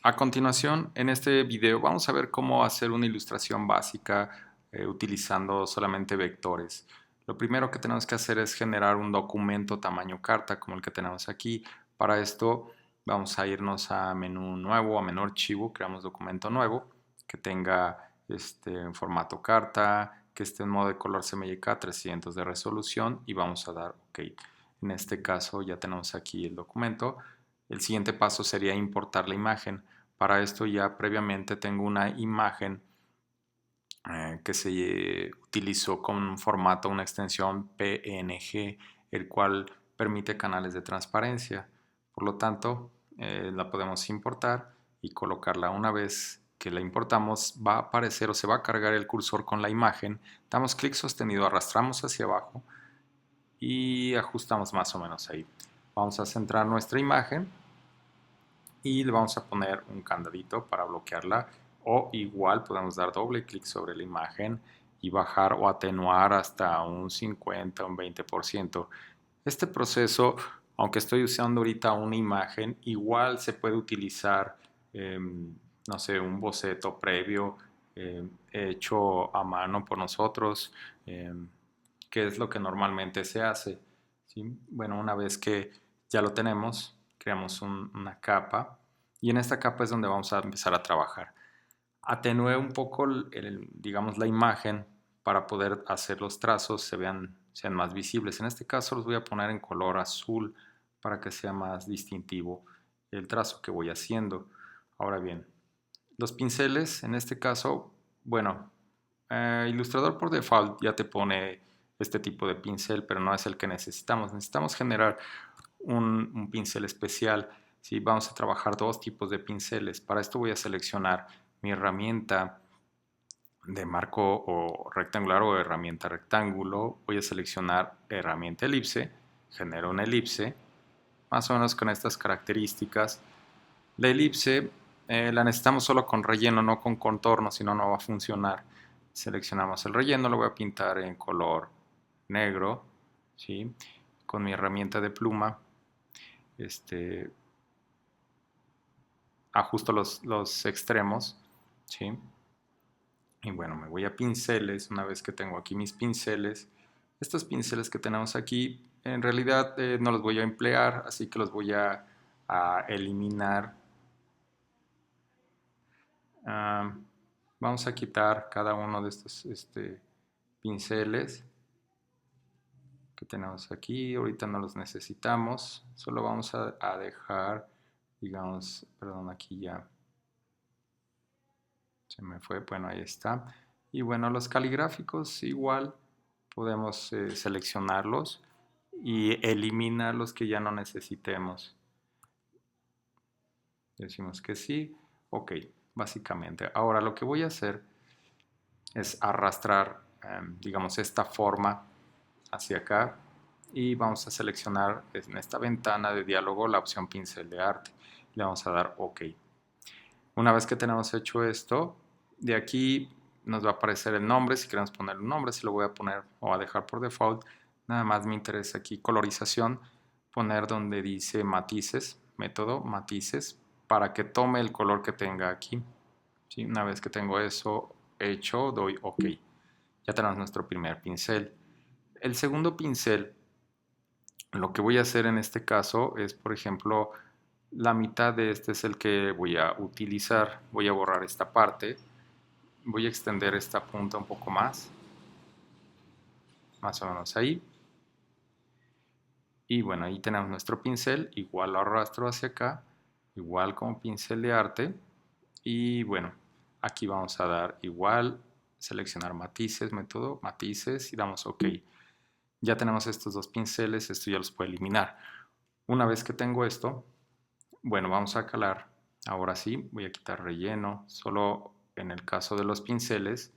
A continuación, en este video vamos a ver cómo hacer una ilustración básica utilizando solamente vectores. Lo primero que tenemos que hacer es generar un documento tamaño carta como el que tenemos aquí. Para esto vamos a irnos a menú nuevo, a menú archivo, creamos documento nuevo que tenga en formato carta, que esté en modo de color CMYK 300 de resolución y vamos a dar OK. En este caso ya tenemos aquí el documento. El siguiente paso sería importar la imagen. Para esto ya previamente tengo una imagen que se utilizó con un formato, una extensión PNG, el cual permite canales de transparencia. Por lo tanto, la podemos importar y colocarla. Una vez que la importamos, va a aparecer o se va a cargar el cursor con la imagen. Damos clic sostenido, arrastramos hacia abajo y ajustamos más o menos ahí. Vamos a centrar nuestra imagen y le vamos a poner un candadito para bloquearla, o igual podemos dar doble clic sobre la imagen y bajar o atenuar hasta un 50 o un 20%. Este proceso, aunque estoy usando ahorita una imagen, igual se puede utilizar, no sé, un boceto previo hecho a mano por nosotros, que es lo que normalmente se hace, ¿sí? Bueno, una vez que ya lo tenemos, creamos una capa y en esta capa es donde vamos a empezar a trabajar. Atenué un poco, digamos, la imagen para poder hacer los trazos sean más visibles. En este caso los voy a poner en color azul para que sea más distintivo el trazo que voy haciendo. Ahora bien, los pinceles, en este caso, bueno, Illustrator por default ya te pone este tipo de pincel, pero no es el que necesitamos. Necesitamos generar un pincel especial. ¿Sí? Vamos a trabajar dos tipos de pinceles. Para esto voy a seleccionar mi herramienta de marco o rectangular o herramienta rectángulo. Voy a seleccionar herramienta elipse, genero una elipse, más o menos con estas características. La elipse la necesitamos solo con relleno, no con contorno, si no, no va a funcionar. Seleccionamos el relleno, lo voy a pintar en color negro, ¿sí? Con mi herramienta de pluma, ajusto los extremos, ¿sí? Y bueno, me voy a pinceles. Una vez que tengo aquí mis pinceles, estos pinceles que tenemos aquí, en realidad no los voy a emplear, así que los voy a eliminar. Vamos a quitar cada uno de estos pinceles que tenemos aquí. Ahorita no los necesitamos, solo vamos a dejar, digamos, perdón, aquí ya se me fue, bueno, ahí está. Y bueno, los caligráficos igual podemos seleccionarlos y eliminar los que ya no necesitemos. Decimos que sí, ok, básicamente. Ahora lo que voy a hacer es arrastrar, digamos, esta forma hacia acá y vamos a seleccionar en esta ventana de diálogo la opción pincel de arte. Le vamos a dar OK. Una vez que tenemos hecho esto, de aquí nos va a aparecer el nombre. Si queremos poner un nombre, se lo voy a poner o a dejar por default. Nada más me interesa aquí colorización, poner donde dice matices, método matices, para que tome el color que tenga aquí. ¿Sí? Una vez que tengo eso hecho, doy OK. Ya tenemos nuestro primer pincel. El segundo pincel, lo que voy a hacer en este caso es, por ejemplo, la mitad de este es el que voy a utilizar. Voy a borrar esta parte. Voy a extender esta punta un poco más o menos ahí. Y bueno, ahí tenemos nuestro pincel. Igual lo arrastro hacia acá, igual como pincel de arte. Y bueno, aquí vamos a dar igual, seleccionar matices, método, matices y damos OK. Ya tenemos estos dos pinceles, esto ya los puedo eliminar. Una vez que tengo esto, bueno, vamos a calar. Ahora sí, voy a quitar relleno. Solo en el caso de los pinceles,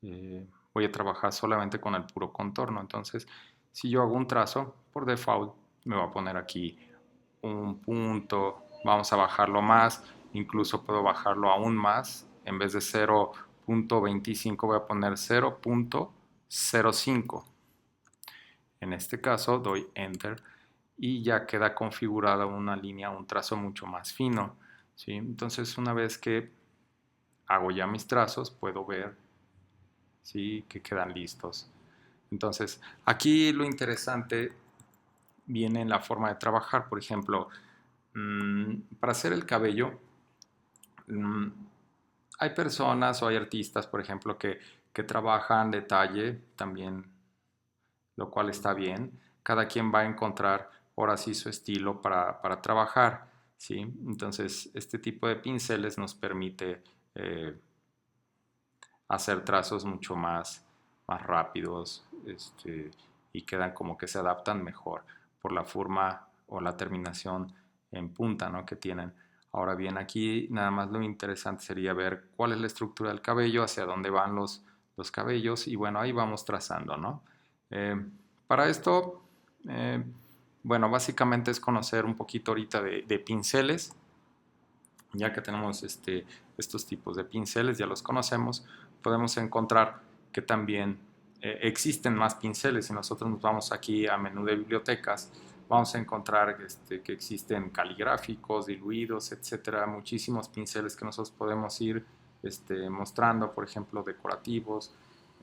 voy a trabajar solamente con el puro contorno. Entonces, si yo hago un trazo, por default me va a poner aquí un punto. Vamos a bajarlo más. Incluso puedo bajarlo aún más. En vez de 0.25 voy a poner 0.05. En este caso doy Enter y ya queda configurada una línea, un trazo mucho más fino. ¿sí? Entonces, una vez que hago ya mis trazos, puedo ver, ¿sí?, que quedan listos. Entonces, aquí lo interesante viene en la forma de trabajar. Por ejemplo, para hacer el cabello, mm, hay personas o hay artistas, por ejemplo, que trabajan detalle también, lo cual está bien. Cada quien va a encontrar ahora sí su estilo para trabajar, ¿sí? Entonces, este tipo de pinceles nos permite hacer trazos mucho más rápidos, y quedan como que se adaptan mejor por la forma o la terminación en punta, ¿no?, que tienen. Ahora bien, aquí nada más lo interesante sería ver cuál es la estructura del cabello, hacia dónde van los cabellos, y bueno, ahí vamos trazando, ¿no? Eh, para esto, eh, bueno, básicamente es conocer un poquito ahorita de pinceles. Ya que tenemos estos tipos de pinceles, ya los conocemos, podemos encontrar que también existen más pinceles. Si nosotros nos vamos aquí a menú de bibliotecas, vamos a encontrar que existen caligráficos, diluidos, etcétera, muchísimos pinceles que nosotros podemos ir mostrando, por ejemplo, decorativos,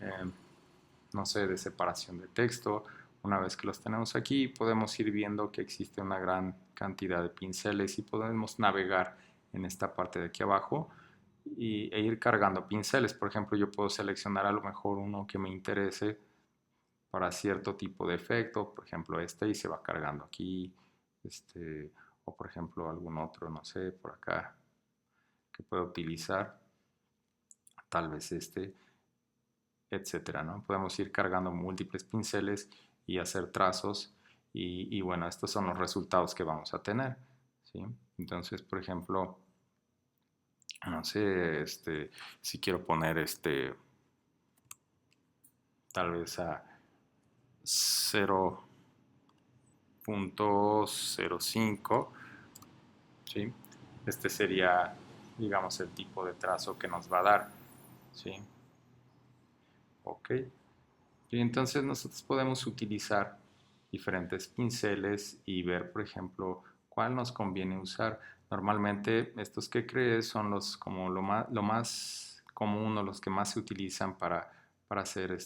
eh, no sé, de separación de texto. Una vez que los tenemos aquí, podemos ir viendo que existe una gran cantidad de pinceles y podemos navegar en esta parte de aquí abajo e ir cargando pinceles. Por ejemplo, yo puedo seleccionar a lo mejor uno que me interese para cierto tipo de efecto, por ejemplo y se va cargando aquí, o por ejemplo algún otro, no sé, por acá que puedo utilizar, tal vez etcétera, ¿no? Podemos ir cargando múltiples pinceles y hacer trazos y bueno, estos son los resultados que vamos a tener, ¿sí? Entonces, por ejemplo, no sé, si quiero poner tal vez a 0.05, ¿sí? Este sería, digamos, el tipo de trazo que nos va a dar, ¿sí? Ok. Y entonces nosotros podemos utilizar diferentes pinceles y ver, por ejemplo, cuál nos conviene usar. Normalmente estos que crees son los como lo más común o los que más se utilizan para hacer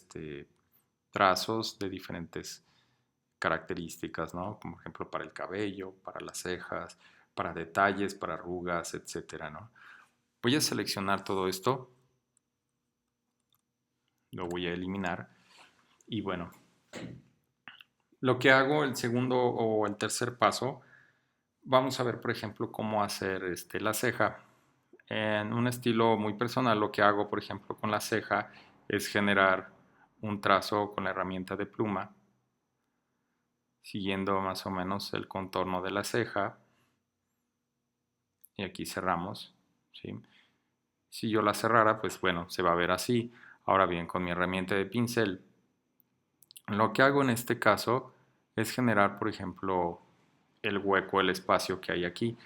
trazos de diferentes características, ¿no? Como por ejemplo para el cabello, para las cejas, para detalles, para arrugas, etcétera, ¿no? Voy a seleccionar todo esto, lo voy a eliminar y bueno, lo que hago, el segundo o el tercer paso, vamos a ver, por ejemplo, cómo hacer la ceja. En un estilo muy personal, lo que hago, por ejemplo, con la ceja es generar un trazo con la herramienta de pluma, siguiendo más o menos el contorno de la ceja. Y aquí cerramos, ¿sí? Si yo la cerrara, pues bueno, se va a ver así. Ahora bien, con mi herramienta de pincel, lo que hago en este caso es generar, por ejemplo, el hueco, el espacio que hay aquí.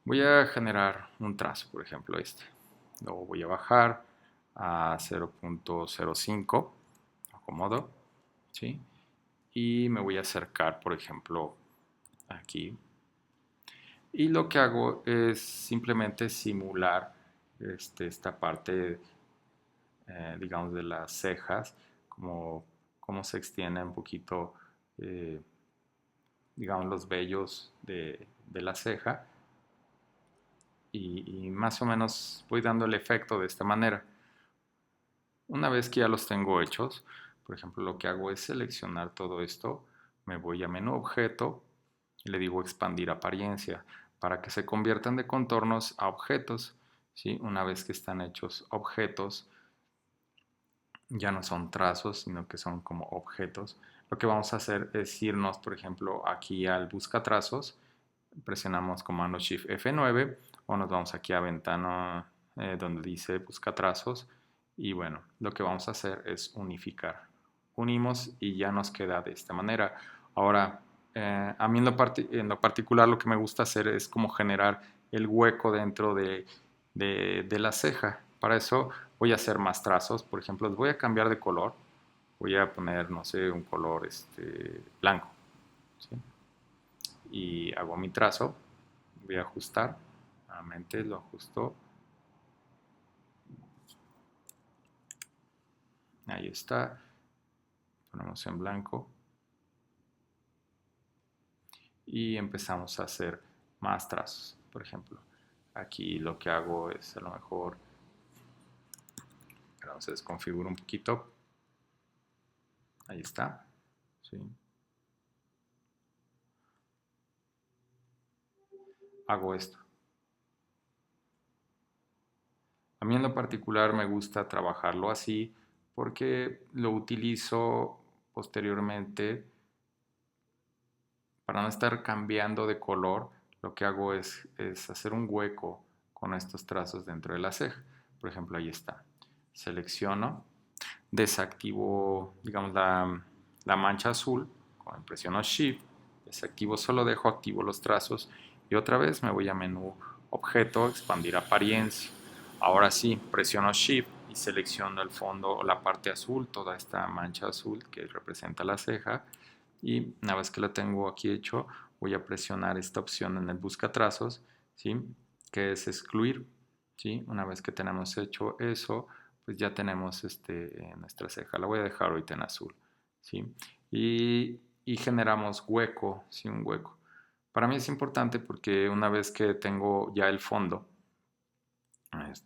Voy a generar un trazo, por ejemplo Luego voy a bajar a 0.05, acomodo, ¿sí? Y me voy a acercar, por ejemplo, aquí. Y lo que hago es simplemente simular esta parte, digamos, de las cejas, como se extiende un poquito, eh, digamos, los vellos de la ceja. Y más o menos voy dando el efecto de esta manera. Una vez que ya los tengo hechos, por ejemplo, lo que hago es seleccionar todo esto, me voy a menú objeto y le digo expandir apariencia para que se conviertan de contornos a objetos, ¿sí? Una vez que están hechos objetos, ya no son trazos, sino que son como objetos. Lo que vamos a hacer es irnos, por ejemplo, aquí al busca trazos, presionamos comando Shift F9 o nos vamos aquí a ventana donde dice busca trazos y bueno, lo que vamos a hacer es unificar. Unimos y ya nos queda de esta manera. Ahora, a mí en lo particular lo que me gusta hacer es como generar el hueco dentro de la ceja. Para eso voy a hacer más trazos. Por ejemplo, los voy a cambiar de color. Voy a poner, no sé, un color blanco, ¿sí? Y hago mi trazo, voy a ajustar, Nuevamente lo ajusto. Ahí está. Ponemos en blanco. Y empezamos a hacer más trazos. Por ejemplo, aquí lo que hago es a lo mejor, se desconfigura un poquito. Ahí está. ¿Sí? Hago esto. A mí en lo particular me gusta trabajarlo así porque lo utilizo posteriormente para no estar cambiando de color. Lo que hago es hacer un hueco con estos trazos dentro de la ceja. Por ejemplo, ahí está. Selecciono, desactivo, digamos, la mancha azul, presiono Shift, desactivo, solo dejo activo los trazos y otra vez me voy a menú objeto, expandir apariencia. Ahora sí, presiono Shift y selecciono el fondo o la parte azul, toda esta mancha azul que representa la ceja, y una vez que lo tengo aquí hecho, voy a presionar esta opción en el busca trazos, ¿sí? Que es excluir, ¿sí? Una vez que tenemos hecho eso, pues ya tenemos nuestra ceja. La voy a dejar ahorita en azul, ¿sí? Y generamos hueco, ¿sí? Un hueco. Para mí es importante porque una vez que tengo ya el fondo,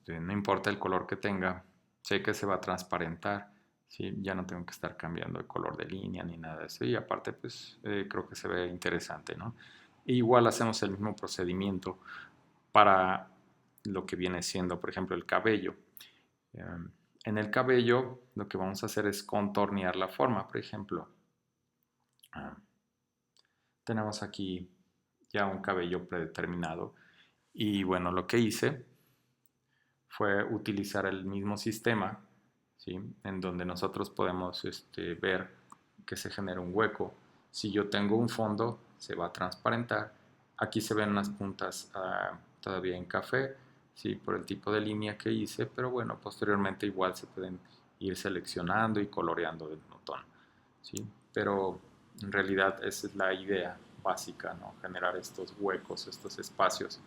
no importa el color que tenga, sé que se va a transparentar, ¿sí? Ya no tengo que estar cambiando el color de línea ni nada de eso. Y aparte, pues creo que se ve interesante, ¿no? E igual hacemos el mismo procedimiento para lo que viene siendo, por ejemplo, el cabello. En el cabello lo que vamos a hacer es contornear la forma. Por ejemplo, tenemos aquí ya un cabello predeterminado y bueno, lo que hice fue utilizar el mismo sistema, ¿sí? En donde nosotros podemos ver que se genera un hueco. Si yo tengo un fondo, se va a transparentar. Aquí se ven unas puntas todavía en café, ¿sí? Por el tipo de línea que hice, pero bueno, posteriormente igual se pueden ir seleccionando y coloreando del botón, ¿sí? Pero en realidad esa es la idea básica, ¿no? Generar estos huecos, estos espacios.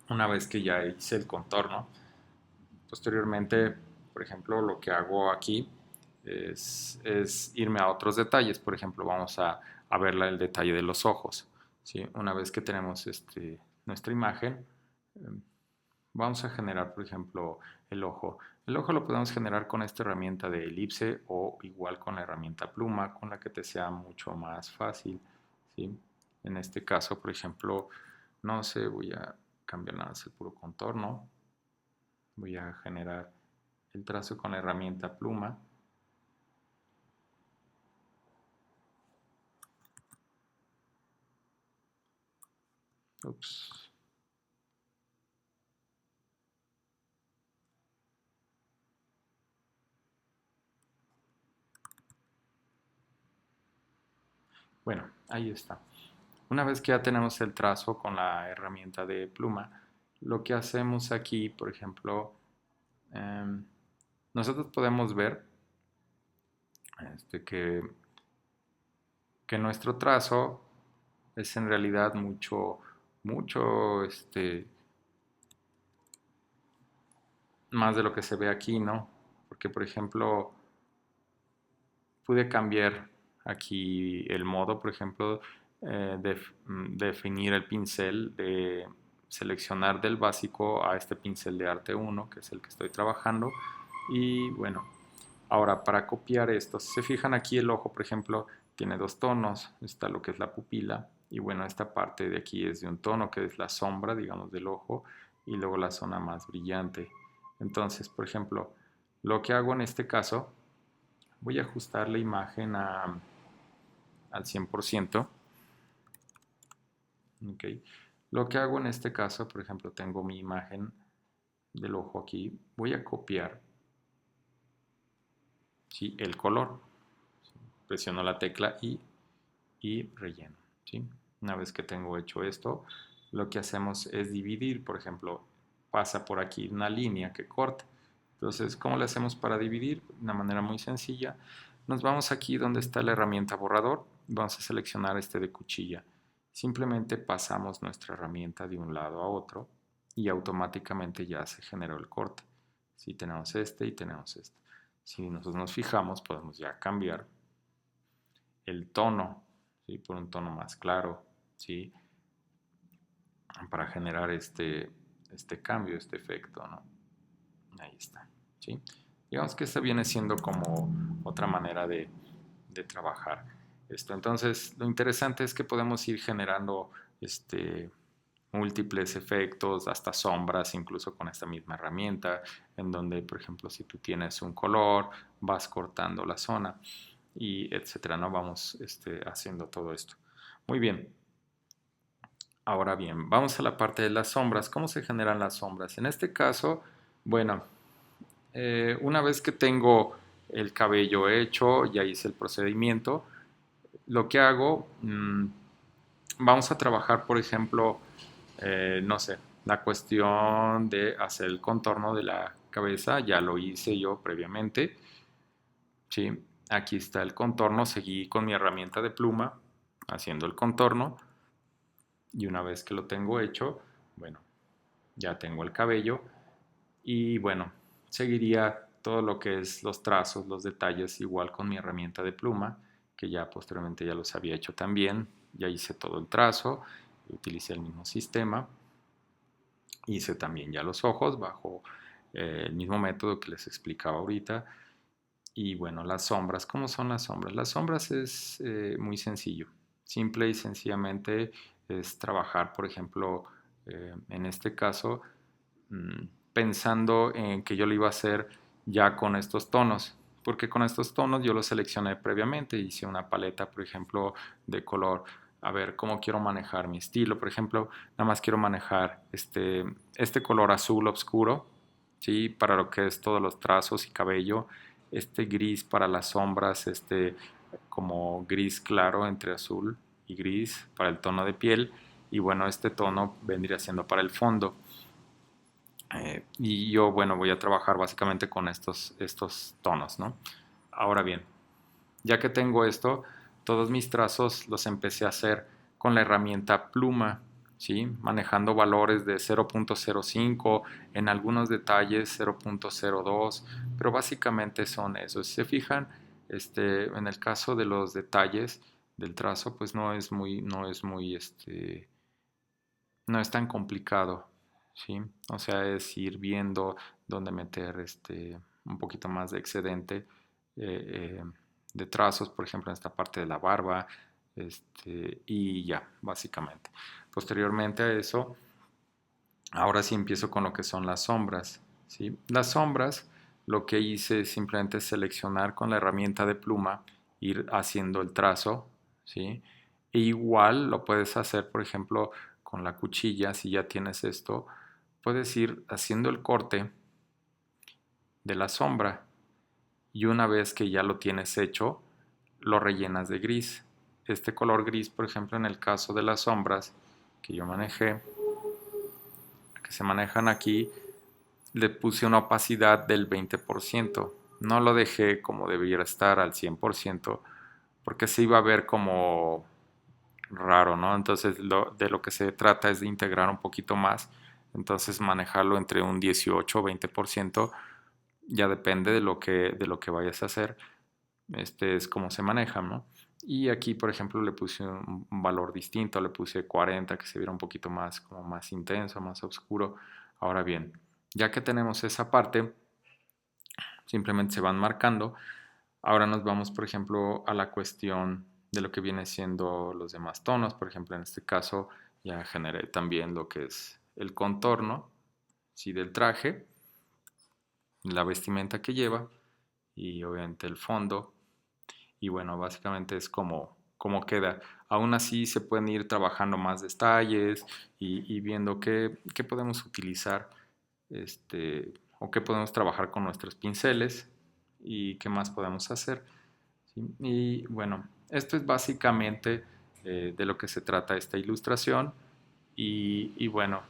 Una vez que ya hice el contorno, posteriormente, por ejemplo, lo que hago aquí es irme a otros detalles. Por ejemplo, vamos a ver el detalle de los ojos, ¿sí? Una vez que tenemos nuestra imagen, vamos a generar, por ejemplo, el ojo. El ojo lo podemos generar con esta herramienta de elipse o igual con la herramienta pluma, con la que te sea mucho más fácil, ¿sí? En este caso, por ejemplo, no sé, voy a cambiar nada más el puro contorno. Voy a generar el trazo con la herramienta pluma. Ups. Bueno, ahí está. Una vez que ya tenemos el trazo con la herramienta de pluma, lo que hacemos aquí, por ejemplo, nosotros podemos ver este, que, que nuestro trazo es en realidad mucho más de lo que se ve aquí, ¿no? Porque, por ejemplo, pude cambiar aquí el modo, por ejemplo, de definir el pincel, de seleccionar del básico a este pincel de arte 1, que es el que estoy trabajando. Y bueno, ahora para copiar esto, si se fijan aquí el ojo, por ejemplo, tiene dos tonos. Está lo que es la pupila y bueno, esta parte de aquí es de un tono que es la sombra, digamos, del ojo, y luego la zona más brillante. Entonces, por ejemplo, lo que hago en este caso, voy a ajustar la imagen al 100%. Okay. Lo que hago en este caso, por ejemplo, tengo mi imagen del ojo aquí. Voy a copiar, ¿sí? El color. Presiono la tecla y relleno, ¿sí? Una vez que tengo hecho esto, lo que hacemos es dividir. Por ejemplo, pasa por aquí una línea que corta. Entonces, ¿cómo le hacemos para dividir? De una manera muy sencilla. Nos vamos aquí donde está la herramienta borrador. Vamos a seleccionar este de cuchilla. simplemente pasamos nuestra herramienta de un lado a otro y automáticamente ya se generó el corte. Si tenemos este y tenemos este. Si nosotros nos fijamos, podemos ya cambiar el tono, ¿sí? Por un tono más claro, ¿sí? Para generar este cambio, este efecto, ¿no? Ahí está, ¿sí? Digamos que esta viene siendo como otra manera de trabajar esto. Entonces, lo interesante es que podemos ir generando múltiples efectos, hasta sombras, incluso con esta misma herramienta, en donde, por ejemplo, si tú tienes un color, vas cortando la zona y etcétera, ¿no? Vamos haciendo todo esto. Muy bien. Ahora bien, vamos a la parte de las sombras. ¿Cómo se generan las sombras? En este caso, bueno, una vez que tengo el cabello hecho, ya hice el procedimiento, lo que hago, vamos a trabajar, por ejemplo, no sé, la cuestión de hacer el contorno de la cabeza, ya lo hice yo previamente, ¿sí? Aquí está el contorno, seguí con mi herramienta de pluma haciendo el contorno y una vez que lo tengo hecho, bueno, ya tengo el cabello y bueno, seguiría todo lo que es los trazos, los detalles, igual con mi herramienta de pluma, que ya posteriormente ya los había hecho también, ya hice todo el trazo, utilicé el mismo sistema, hice también ya los ojos bajo el mismo método que les explicaba ahorita. Y bueno, las sombras, ¿cómo son las sombras? Las sombras es muy sencillo, simple y sencillamente es trabajar, por ejemplo, en este caso, pensando en que yo lo iba a hacer ya con estos tonos, porque con estos tonos yo los seleccioné previamente, hice una paleta, por ejemplo, de color, a ver cómo quiero manejar mi estilo, por ejemplo, nada más quiero manejar este color azul oscuro, ¿sí? Para lo que es todos los trazos y cabello, este gris para las sombras, como gris claro entre azul y gris para el tono de piel, y bueno, este tono vendría siendo para el fondo. Y yo, bueno, voy a trabajar básicamente con estos tonos, ¿no? Ahora bien, ya que tengo esto, todos mis trazos los empecé a hacer con la herramienta pluma, ¿sí? Manejando valores de 0.05, en algunos detalles 0.02, pero básicamente son esos. Si se fijan, en el caso de los detalles del trazo, pues no es tan complicado, ¿sí? O sea, es ir viendo dónde meter un poquito más de excedente de trazos, por ejemplo, en esta parte de la barba, y ya, básicamente. Posteriormente a eso, ahora sí empiezo con lo que son las sombras, ¿sí? Las sombras, lo que hice es simplemente seleccionar con la herramienta de pluma, ir haciendo el trazo, ¿sí? E igual lo puedes hacer, por ejemplo, con la cuchilla, si ya tienes esto, puedes ir haciendo el corte de la sombra y una vez que ya lo tienes hecho, lo rellenas de gris. Este color gris, por ejemplo, en el caso de las sombras que yo manejé, que se manejan aquí, le puse una opacidad del 20%. No lo dejé como debiera estar al 100%, porque se iba a ver como raro, ¿no? Entonces de lo que se trata es de integrar un poquito más. Entonces manejarlo entre un 18 o 20%, ya depende de lo que vayas a hacer. Este es como se maneja, ¿no? Y aquí, por ejemplo, le puse un valor distinto, le puse 40, que se viera un poquito más, como más intenso, más oscuro. Ahora bien, ya que tenemos esa parte, simplemente se van marcando. Ahora nos vamos, por ejemplo, a la cuestión de lo que viene siendo los demás tonos. Por ejemplo, en este caso ya generé también lo que es el contorno, ¿sí? Del traje, la vestimenta que lleva y obviamente el fondo. Y bueno, básicamente es como queda. Aún así se pueden ir trabajando más detalles y viendo qué podemos utilizar o qué podemos trabajar con nuestros pinceles y qué más podemos hacer. ¿Sí? Y bueno, esto es básicamente de lo que se trata esta ilustración y bueno,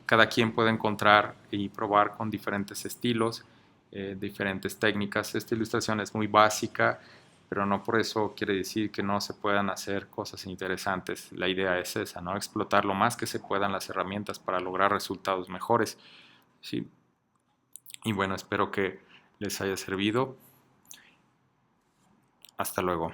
cada quien puede encontrar y probar con diferentes estilos, diferentes técnicas. Esta ilustración es muy básica, pero no por eso quiere decir que no se puedan hacer cosas interesantes. La idea es esa, ¿no? Explotar lo más que se puedan las herramientas para lograr resultados mejores, ¿sí? Y bueno, espero que les haya servido. Hasta luego.